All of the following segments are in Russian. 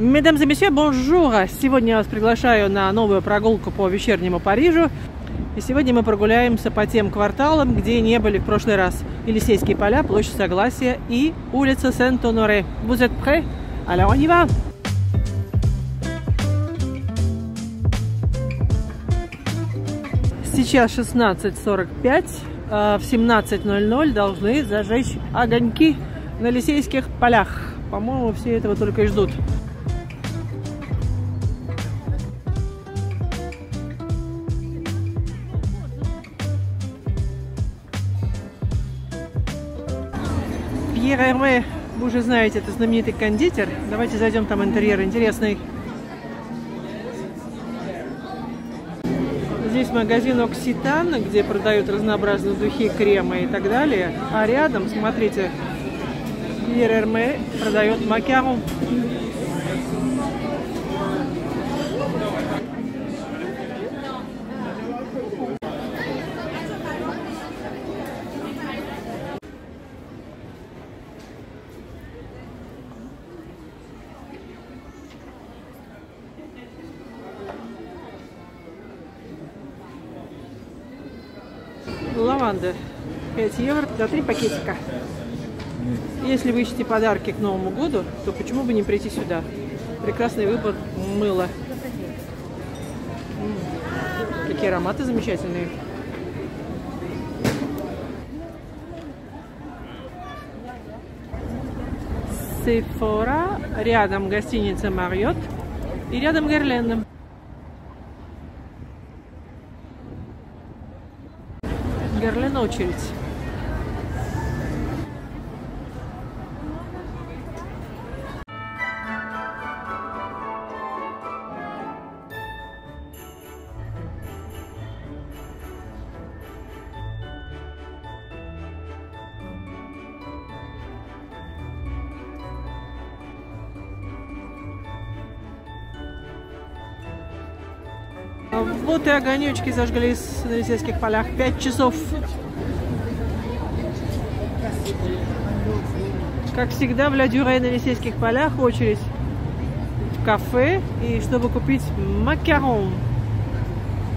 Mesdames et messieurs, bonjour! Сегодня я вас приглашаю на новую прогулку по вечернему Парижу. И сегодня мы прогуляемся по тем кварталам, где не были в прошлый раз. Елисейские поля, площадь Согласия и улица Сент-Оноре. Vous êtes prêts? Alors on y va! Сейчас 16:45. В 17:00 должны зажечь огоньки на Елисейских полях. По-моему, все этого только и ждут. Пьер Эрме, вы уже знаете, это знаменитый кондитер. Давайте зайдем, там интерьер интересный. Здесь магазин Окситан, где продают разнообразные духи, кремы и так далее. А рядом, смотрите, Пьер Эрме продает макарон. Лаванда 5 евро за 3 пакетика. Если вы ищете подарки к Новому году, то почему бы не прийти сюда? Прекрасный выбор мыла. Какие ароматы замечательные. Сефора, рядом гостиница Марриott и рядом Герлен. Герлен очередь. Вот и огонечки зажглись на Елисейских полях. 5 часов. Как всегда, в Ля Дюре на Елисейских полях очередь в кафе, и чтобы купить макарон.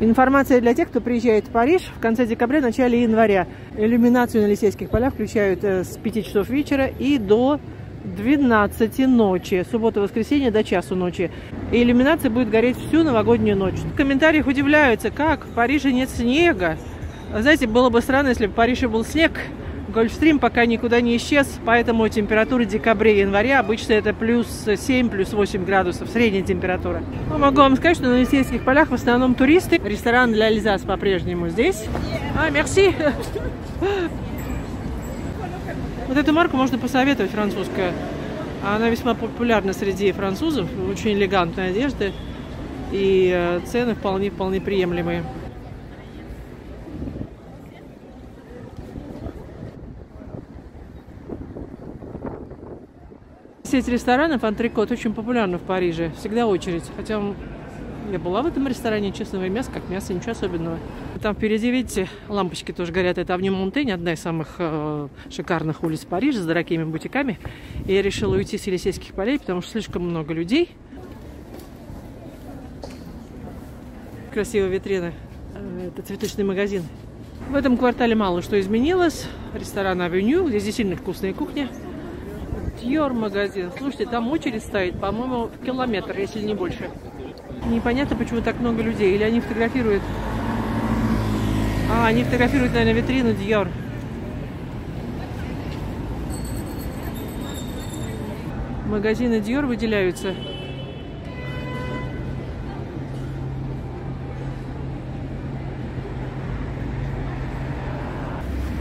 Информация для тех, кто приезжает в Париж в конце декабря, начале января. Иллюминацию на Елисейских полях включают с 5 часов вечера и до 12 ночи. Суббота-воскресенье до часу ночи. И иллюминация будет гореть всю новогоднюю ночь. В комментариях удивляются, как в Париже нет снега. Знаете, было бы странно, если бы в Париже был снег. Гольфстрим пока никуда не исчез, поэтому температура декабря и января обычно это плюс 7, плюс 8 градусов, средняя температура. Но могу вам сказать, что на Елисейских полях в основном туристы. Ресторан для Альзас по-прежнему здесь. Мерси! Вот эту марку можно посоветовать, французская. Она весьма популярна среди французов, очень элегантная одежда и цены вполне приемлемые. Сеть ресторанов Антрикот очень популярна в Париже, всегда очередь. Хотя я была в этом ресторане, честно говоря, мясо как мясо, ничего особенного. Там впереди, видите, лампочки тоже горят. Это Авеню Монтень, одна из самых шикарных улиц Парижа с дорогими бутиками. И я решила уйти с Елисейских полей, потому что слишком много людей. Красивая витрина. Это цветочный магазин. В этом квартале мало что изменилось. Ресторан Авеню, здесь действительно вкусная кухня. Dior магазин. Слушайте, там очередь стоит, по-моему, в километр, если не больше. Непонятно, почему так много людей. Или они фотографируют... они фотографируют, наверное, витрину Dior. Магазины Dior выделяются.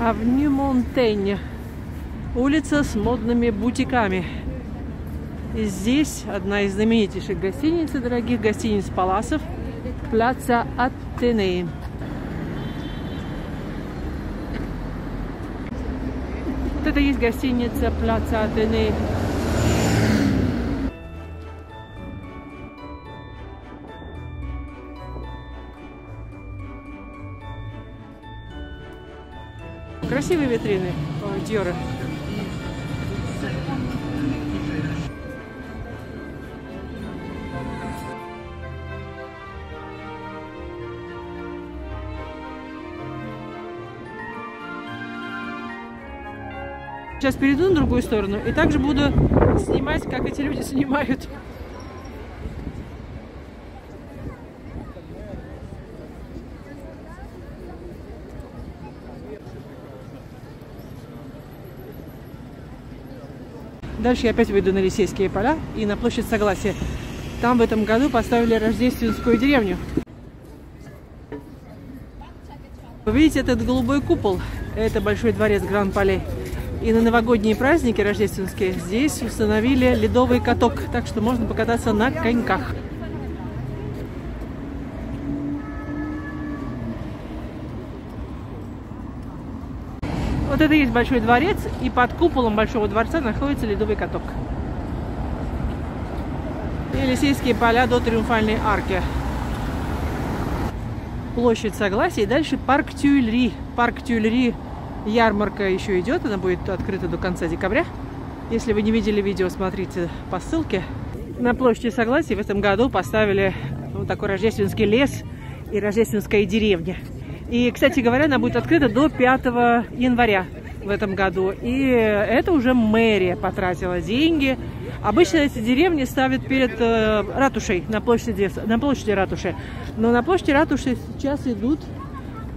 Авеню Монтень. Улица с модными бутиками. И здесь одна из знаменитейших гостиниц, дорогих гостиниц Паласов, Плаца Атенеи. Вот это есть гостиница Плаца Атенеи. Красивые витрины Диора. Сейчас перейду на другую сторону и также буду снимать, как эти люди снимают. Дальше я опять выйду на Елисейские поля и на площадь Согласия. Там в этом году поставили рождественскую деревню. Вы видите этот голубой купол? Это большой дворец Гран-Пале. И на новогодние праздники рождественские здесь установили ледовый каток, так что можно покататься на коньках. Вот это и есть большой дворец, и под куполом большого дворца находится ледовый каток. Елисейские поля до Триумфальной арки. Площадь Согласия и дальше парк Тюильри. Парк Тюильри, ярмарка еще идет, она будет открыта до конца декабря. Если вы не видели видео, смотрите по ссылке. На площади Согласия в этом году поставили вот такой рождественский лес и рождественская деревня. И, кстати говоря, она будет открыта до 5 января в этом году. И это уже мэрия потратила деньги. Обычно эти деревни ставят перед ратушей, на площади ратуши. Но на площади ратуши сейчас идут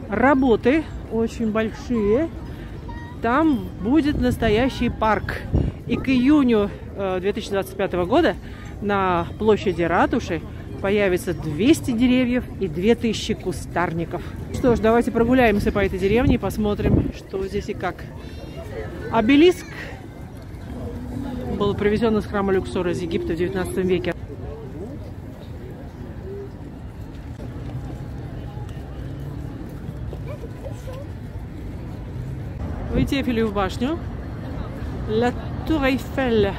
работы очень большие. Там будет настоящий парк. И к июню 2025 года на площади ратуши появится 200 деревьев и 2000 кустарников. Что ж, давайте прогуляемся по этой деревне и посмотрим, что здесь и как. Обелиск был привезен из храма Люксора из Египта в 19 веке. Выйти Эйфелеву башню. Ла Тур Эйфель.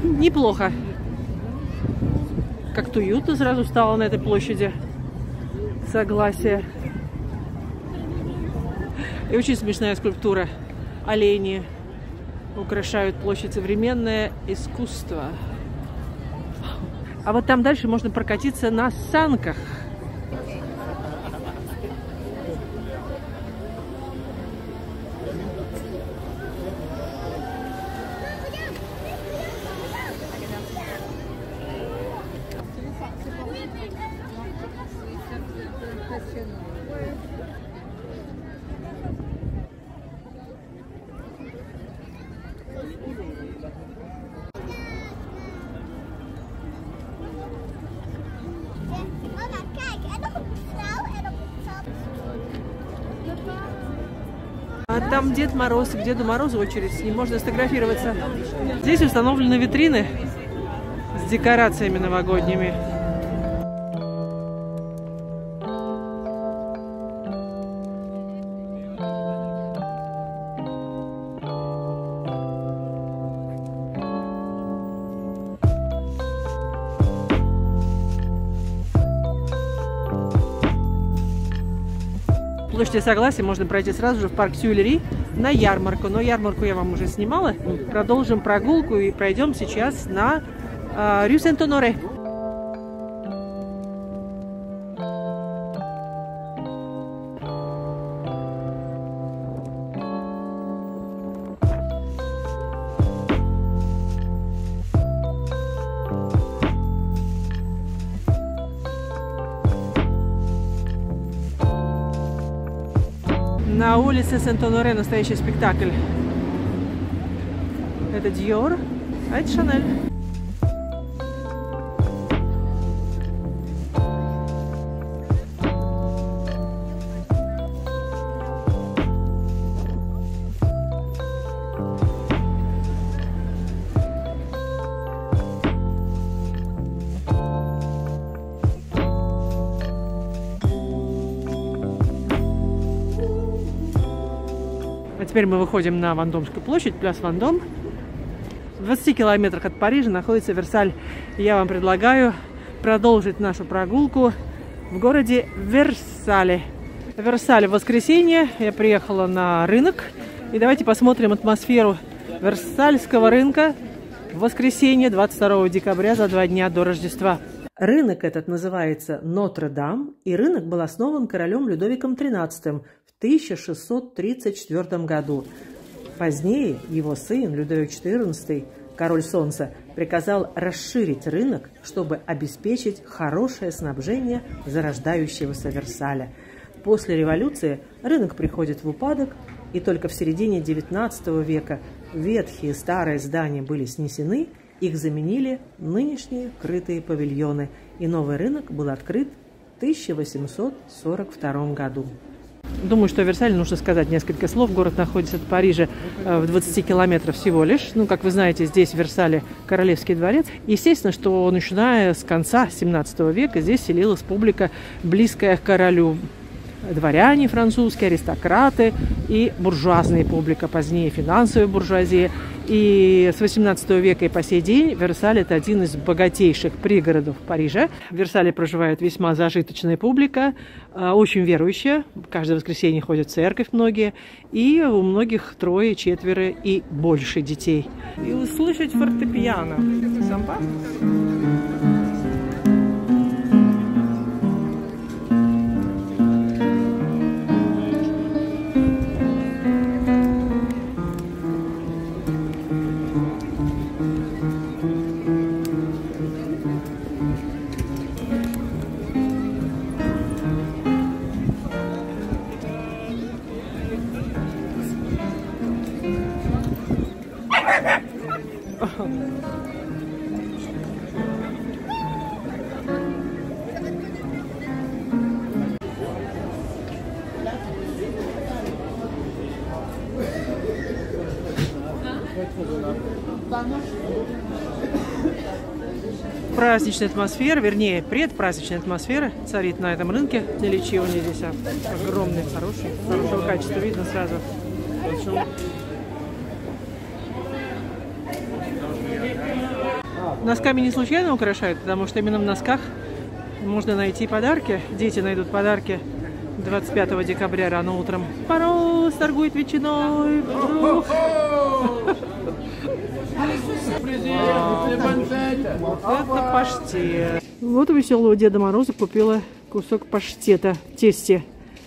Неплохо. Как-то уютно сразу стало на этой площади Согласия. И очень смешная скульптура. Олени украшают площадь, современное искусство. А вот там дальше можно прокатиться на санках. А там Дед Мороз, к Деду Морозу очередь, с ним можно сфотографироваться. Здесь установлены витрины с декорациями новогодними. Площадь Согласия можно пройти сразу же в парк Тюильри на ярмарку. Но ярмарку я вам уже снимала. Продолжим прогулку и пройдем сейчас на Рю Сент-Оноре. На улице Сент-Оноре настоящий спектакль. Это Диор, а это Шанель. А теперь мы выходим на Вандомскую площадь, пляс Вандом. В 20 километрах от Парижа находится Версаль. Я вам предлагаю продолжить нашу прогулку в городе Версале. Версаль в воскресенье. Я приехала на рынок. И давайте посмотрим атмосферу Версальского рынка в воскресенье 22 декабря, за 2 дня до Рождества. Рынок этот называется Нотр-Дам, и рынок был основан королем Людовиком XIII в 1634 году. Позднее его сын Людовик XIV, король Солнца, приказал расширить рынок, чтобы обеспечить хорошее снабжение зарождающегося Версаля. После революции рынок приходит в упадок, и только в середине XIX века ветхие старые здания были снесены, их заменили нынешние крытые павильоны, и новый рынок был открыт в 1842 году. Думаю, что о Версале нужно сказать несколько слов. Город находится от Парижа в 20 километрах всего лишь. Ну, как вы знаете, здесь в Версале Королевский дворец. Естественно, что начиная с конца 17 века здесь селилась публика, близкая к королю. Дворяне французские, аристократы и буржуазная публика, позднее финансовая буржуазия. И с 18 века и по сей день Версаль – это один из богатейших пригородов Парижа. В Версале проживает весьма зажиточная публика, очень верующая. Каждое воскресенье ходят в церковь многие. И у многих 3, 4 и больше детей. И услышать фортепиано. Это самба? Праздничная атмосфера, вернее, предпраздничная атмосфера царит на этом рынке. Наличивание здесь огромный, хорошего качества, видно сразу. Носками не случайно украшают, потому что именно в носках можно найти подарки. Дети найдут подарки 25 декабря рано утром. Мороз торгует ветчиной. Это паштет. Вот у веселого Деда Мороза купила кусок паштета в тесте.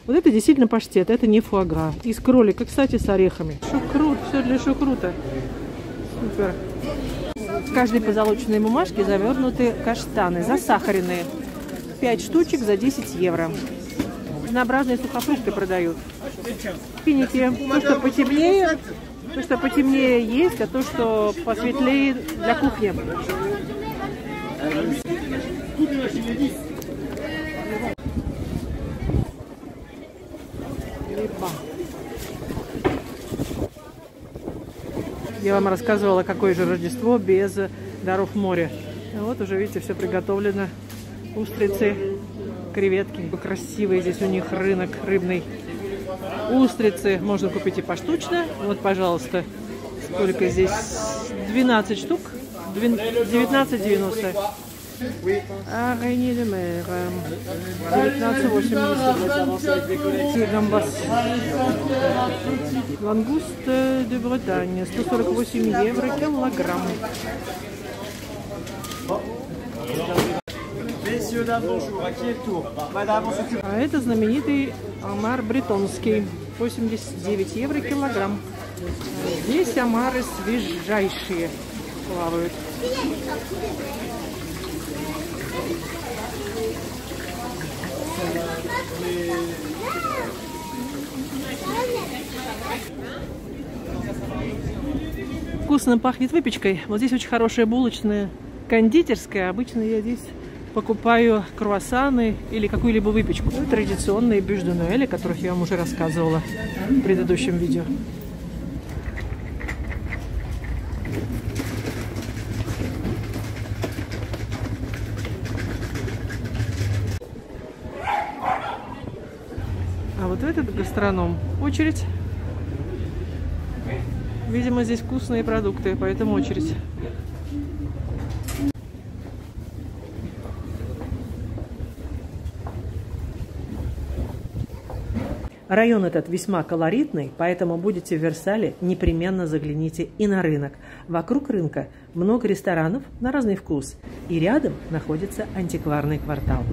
Вот это действительно паштет, это не фуагра. Из кролика, кстати, с орехами. Шукрут, все для шукрута. Супер. В каждой позолоченной бумажке завернуты каштаны, засахаренные. 5 штучек за 10 евро. Разнообразные сухофрукты продают. Финики. То, что потемнее есть, а то, что посветлее для кухни. Я вам рассказывала, какое же Рождество без даров моря. Вот уже, видите, все приготовлено. Устрицы, креветки. Красивый здесь у них рынок рыбный. Устрицы можно купить и поштучно. Вот, пожалуйста, сколько здесь? 12 штук. 19,90. Арени де мер. 19,80. Гамбас. Лангуст де Брetagne. 148 евро килограмм. А это знаменитый омар бретонский. 89 евро килограмм. Здесь омары свежайшие плавают. Вкусно пахнет выпечкой. Вот здесь очень хорошая булочная, кондитерская. Обычно я здесь покупаю круассаны или какую-либо выпечку. Ну, традиционные бюш де Нуэль, о которых я вам уже рассказывала в предыдущем видео. А вот в этот гастроном очередь. Видимо, здесь вкусные продукты, поэтому очередь. Район этот весьма колоритный, поэтому будете в Версале, непременно загляните и на рынок. Вокруг рынка много ресторанов на разный вкус, и рядом находится антикварный квартал.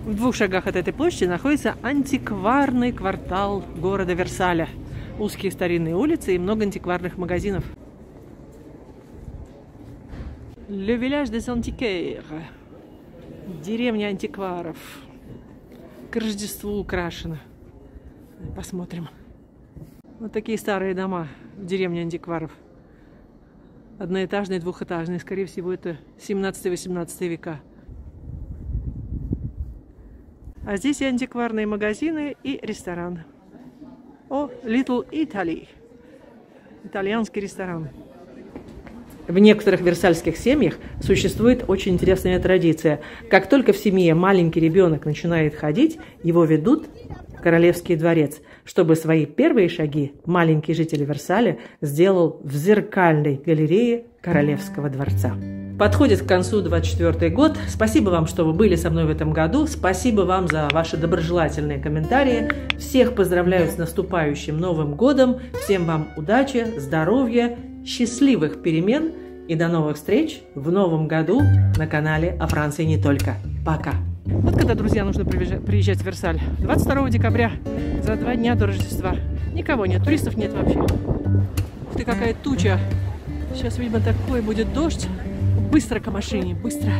В 2 шагах от этой площади находится антикварный квартал города Версаля. узкие старинные улицы и много антикварных магазинов. Le village des antiquaires. Деревня антикваров. К Рождеству украшена. Посмотрим. Вот такие старые дома в деревне антикваров. Одноэтажные, двухэтажные. Скорее всего, это 17-18 века. А здесь и антикварные магазины, и ресторан. О, Little Italy. Итальянский ресторан. В некоторых версальских семьях существует очень интересная традиция. Как только в семье маленький ребенок начинает ходить, его ведут в королевский дворец, чтобы свои первые шаги маленький житель Версаля сделал в зеркальной галерее королевского дворца. Подходит к концу 24-й год. Спасибо вам, что вы были со мной в этом году. Спасибо вам за ваши доброжелательные комментарии. Всех поздравляю с наступающим Новым годом. Всем вам удачи, здоровья, счастливых перемен и до новых встреч в новом году на канале «О Франции не только». Пока! Вот когда, друзья, нужно приезжать в Версаль. 22 декабря, за 2 дня до Рождества. Никого нет, туристов нет вообще. Ух ты, какая туча! Сейчас, видимо, такой будет дождь. Быстро к машине, быстро!